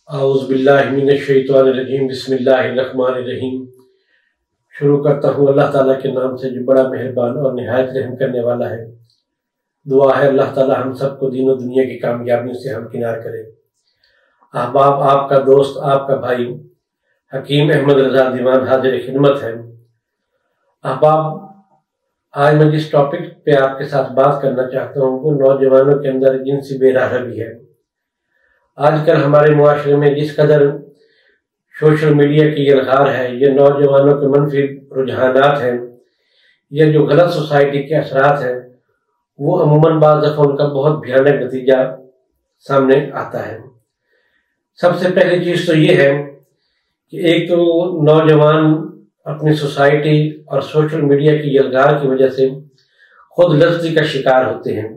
اعوذ باللہ من الشیطان الرجیم بسم اللہ الرحمن الرحیم۔ شروع کرتا ہوں اللہ تعالیٰ کے نام سے جو بڑا مہربان اور نہایت رحم کرنے والا ہے۔ دعا ہے اللہ تعالیٰ ہم سب کو دین و دنیا کی کامیابی سے ہمکنار کرے۔ احباب، آپ کا دوست، آپ کا بھائی حکیم احمد رضا دیوان حاضر خدمت ہے۔ احباب، آج میں جس ٹاپک پہ آپ کے ساتھ بات کرنا چاہتا ہوں وہ نوجوانوں کے اندر جنسی بے راہبی ہے۔ آج کل ہمارے معاشرے میں جس قدر سوشل میڈیا کی الغار ہے، یہ نوجوانوں کے منفی رجحانات ہیں، یہ جو غلط سوسائٹی کے اثرات ہیں، وہ عموماً بعض دفعہ ان کا بہت بھیانک نتیجہ سامنے آتا ہے۔ سب سے پہلی چیز تو یہ ہے کہ ایک تو نوجوان اپنی سوسائٹی اور سوشل میڈیا کی الغار کی وجہ سے خود لفظی کا شکار ہوتے ہیں،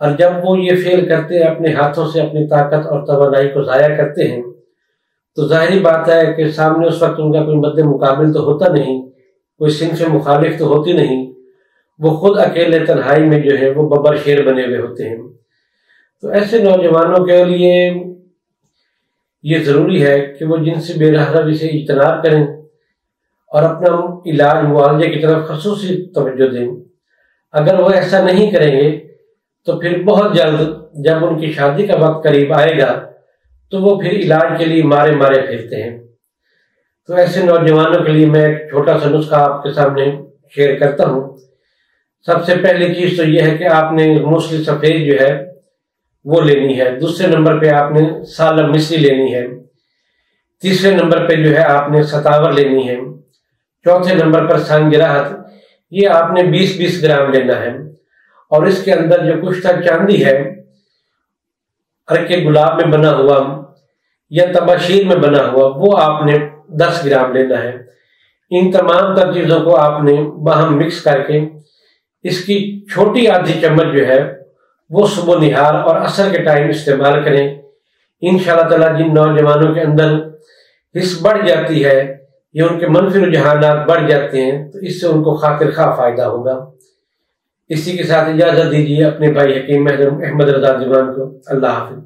اور جب وہ یہ فیل کرتے ہیں، اپنے ہاتھوں سے اپنی طاقت اور توانائی کو ضائع کرتے ہیں، تو ظاہری بات ہے کہ سامنے اس وقت ان کا کوئی مد مقابل تو ہوتا نہیں، کوئی صنف مخالف تو ہوتی نہیں، وہ خود اکیلے تنہائی میں جو ہے وہ ببر شیر بنے ہوئے ہوتے ہیں۔ تو ایسے نوجوانوں کے لیے یہ ضروری ہے کہ وہ جنسی بے راہبی سے اجتناب کریں اور اپنا علاج معالجے کی طرف خصوصی توجہ دیں۔ اگر وہ ایسا نہیں کریں گے تو پھر بہت جلد جب ان کی شادی کا وقت قریب آئے گا تو وہ پھر علاج کے لیے مارے پھرتے ہیں۔ تو ایسے نوجوانوں کے لیے میں ایک چھوٹا سا نسخہ آپ کے سامنے شیئر کرتا ہوں۔ سب سے پہلی چیز تو یہ ہے کہ آپ نے موسلی سفید جو ہے وہ لینی ہے۔ دوسرے نمبر پہ آپ نے سالم مصری لینی ہے۔ تیسرے نمبر پہ جو ہے آپ نے ستاور لینی ہے۔ چوتھے نمبر پر سنگراہت، یہ آپ نے 20 گرام لینا ہے، اور اس کے اندر جو کشتہ چاندی ہے ارک گلاب میں بنا ہوا یا تباشیر میں بنا ہوا، وہ آپ نے 10 گرام لینا ہے۔ ان تمام تر چیزوں کو آپ نے باہم مکس کر کے اس کی چھوٹی آدھی چمچ جو ہے وہ صبح نہار اور عصر کے ٹائم استعمال کریں۔ انشاءاللہ تعالیٰ جن نوجوانوں کے اندر حس بڑھ جاتی ہے یا ان کے منفی رجحانات بڑھ جاتے ہیں تو اس سے ان کو خاطر خواہ فائدہ ہوگا۔ اسی کے ساتھ اجازت دیجیے اپنے بھائی حکیم احمد رضا دیوان کو۔ اللہ حافظ۔